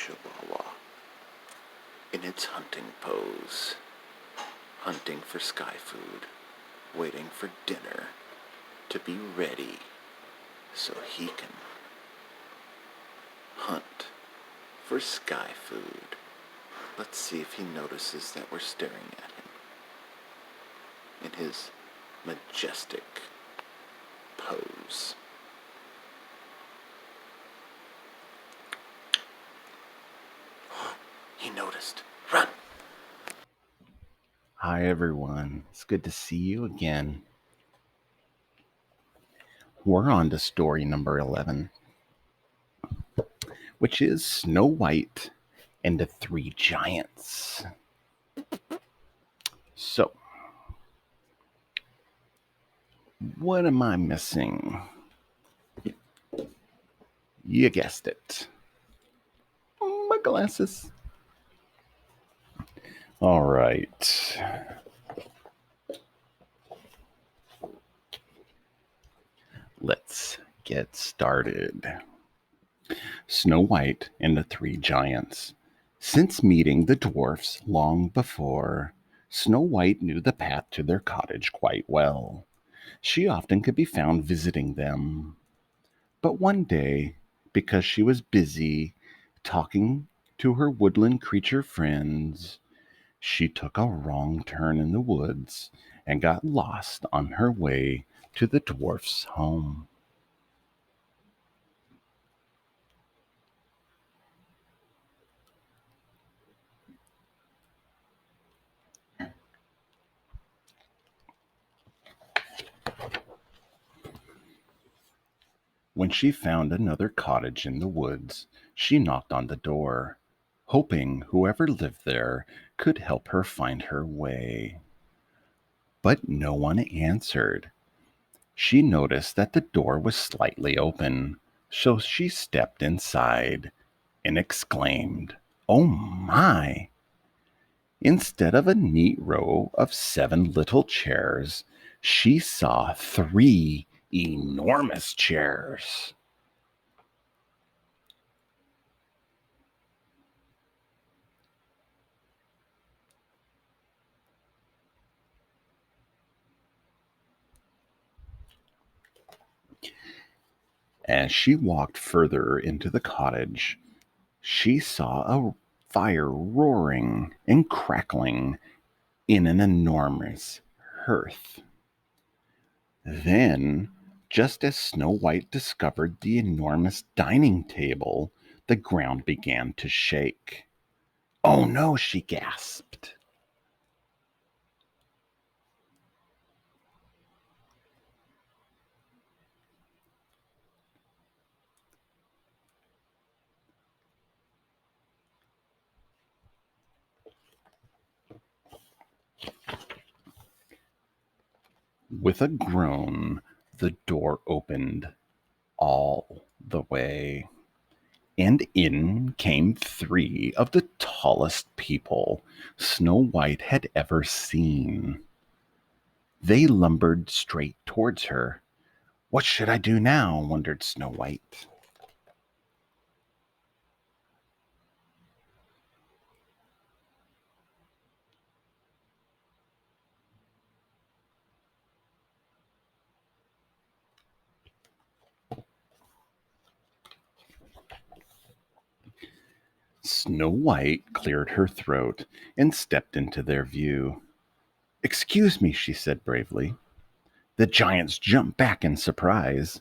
Chihuahua in its hunting pose, hunting for sky food, waiting for dinner to be ready so he can hunt for sky food. Let's see if he notices that we're staring at him in his majestic pose. He noticed. Run! Hi, everyone. It's good to see you again. We're on to story number 11, which is Snow White and the Three Giants. So, what am I missing? You guessed it. My glasses. All right. Let's get started. Snow White and the Three Giants. Since meeting the dwarfs long before, Snow White knew the path to their cottage quite well. She often could be found visiting them. But one day, because she was busy talking to her woodland creature friends, she took a wrong turn in the woods and got lost on her way to the dwarf's home. When she found another cottage in the woods, she knocked on the door, hoping whoever lived there could help her find her way. But no one answered. She noticed that the door was slightly open, so she stepped inside and exclaimed, "Oh my!" Instead of a neat row of 7 little chairs, she saw 3 enormous chairs. As she walked further into the cottage, she saw a fire roaring and crackling in an enormous hearth. Then, just as Snow White discovered the enormous dining table, the ground began to shake. "Oh no," she gasped. With a groan, the door opened all the way, and in came 3 of the tallest people Snow White had ever seen. They lumbered straight towards her. "What should I do now?" wondered Snow White. Snow White cleared her throat and stepped into their view. "Excuse me," she said bravely. The giants jumped back in surprise.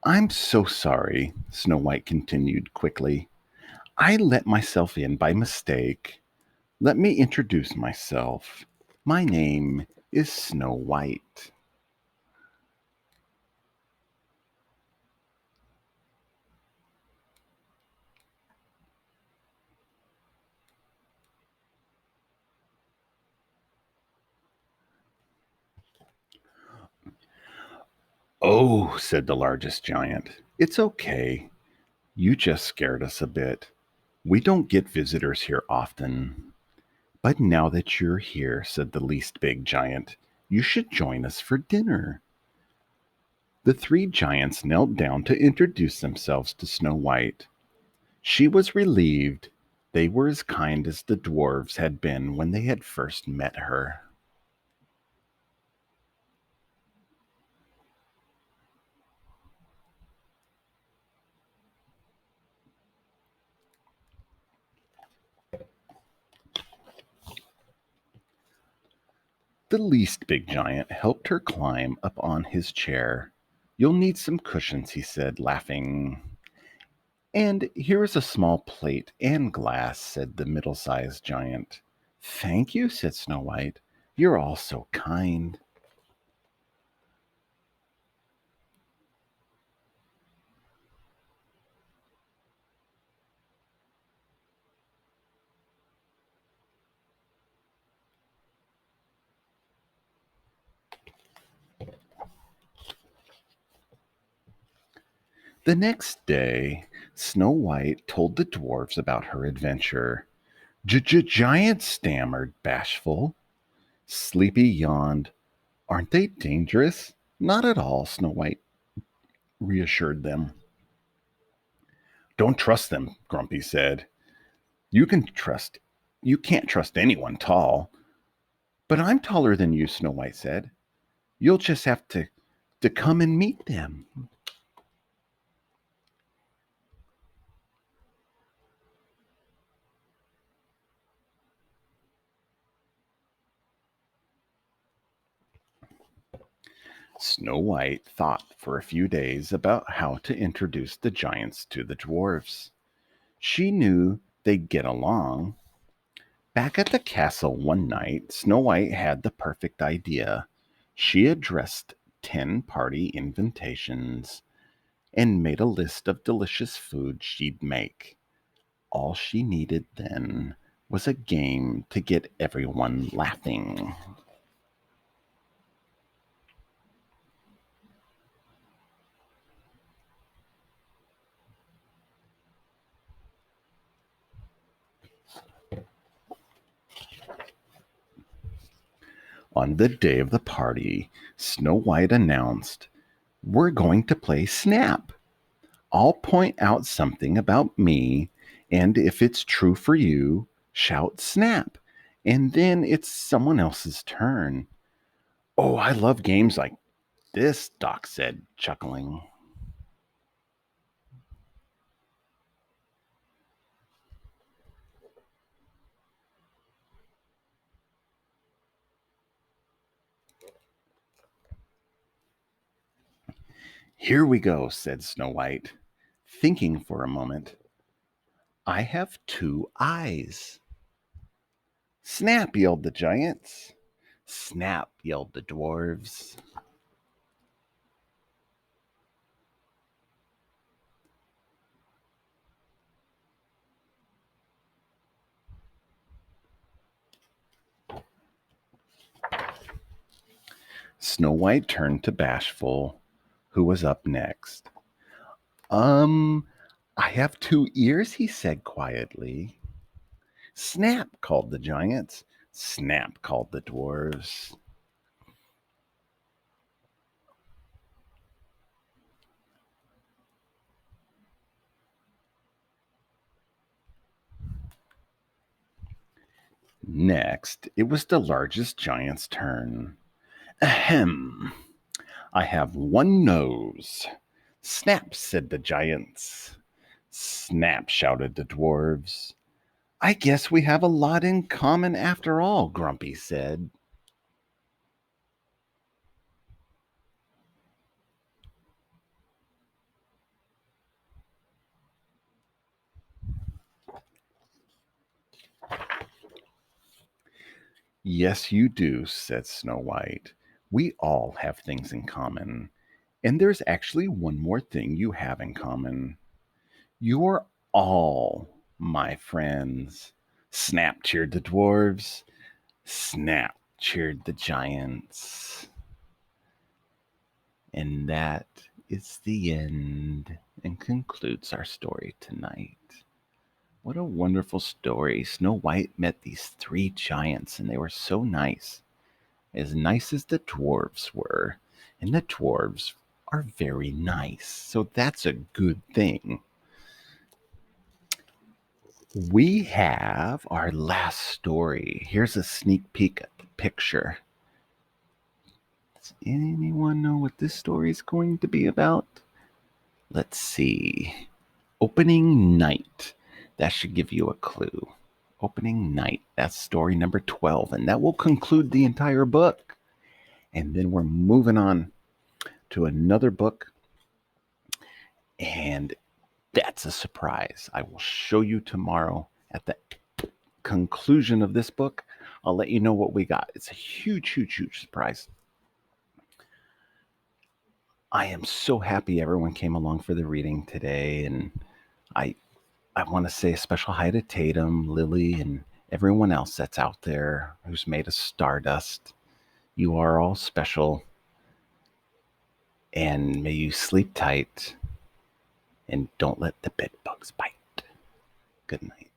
"I'm so sorry," Snow White continued quickly. "I let myself in by mistake. Let me introduce myself. My name is Snow White." "Oh," said the largest giant, "it's okay. You just scared us a bit. We don't get visitors here often." "But now that you're here," said the least big giant, "you should join us for dinner." The 3 giants knelt down to introduce themselves to Snow White. She was relieved. They were as kind as the dwarves had been when they had first met her. The least big giant helped her climb up on his chair. You'll need some cushions, he said, laughing. And here is a small plate and glass, said the middle sized giant. Thank you, said Snow White. You're all so kind. The next day, Snow White told the dwarfs about her adventure. Giant stammered, bashful. Sleepy yawned. Aren't they dangerous? Not at all, Snow White reassured them. Don't trust them, Grumpy said. You can trust you can't trust anyone tall. But I'm taller than you, Snow White said. You'll just have to come and meet them. Snow White thought for a few days about how to introduce the giants to the dwarfs. She knew they'd get along. Back at the castle one night, Snow White had the perfect idea. She addressed 10 party invitations and made a list of delicious food she'd make. All she needed then was a game to get everyone laughing. On the day of the party, Snow White announced, We're going to play Snap. I'll point out something about me, and if it's true for you, shout Snap. And then it's someone else's turn. Oh, I love games like this, Doc said, chuckling. Here we go, said Snow White, thinking for a moment. I have two eyes. Snap, yelled the giants. Snap, yelled the dwarves. Snow White turned to Bashful, who was up next. Um, I have two ears, he said quietly. Snap, called the giants. Snap, called the dwarves. Next, it was the largest giant's turn. Ahem. I have one nose. Snap, said the giants. Snap, shouted the dwarves. I guess we have a lot in common after all, Grumpy said. Yes, you do, said Snow White. We all have things in common. And there's actually one more thing you have in common. You're all my friends. Snap, cheered the dwarves. Snap, cheered the giants. And that is the end and concludes our story tonight. What a wonderful story. Snow White met these three giants, and they were so nice as the dwarves were. And the dwarves are very nice. So that's a good thing. We have our last story. Here's a sneak peek at the picture. Does anyone know what this story is going to be about? Let's see. Opening night. That should give you a clue. Opening night. That's story number 12. And that will conclude the entire book. And then we're moving on to another book. And that's a surprise. I will show you tomorrow at the conclusion of this book. I'll let you know what we got. It's a huge, huge, huge surprise. I am so happy everyone came along for the reading today. And I want to say a special hi to Tatum, Lily, and everyone else that's out there who's made us stardust. You are all special. And may you sleep tight and don't let the bed bugs bite. Good night.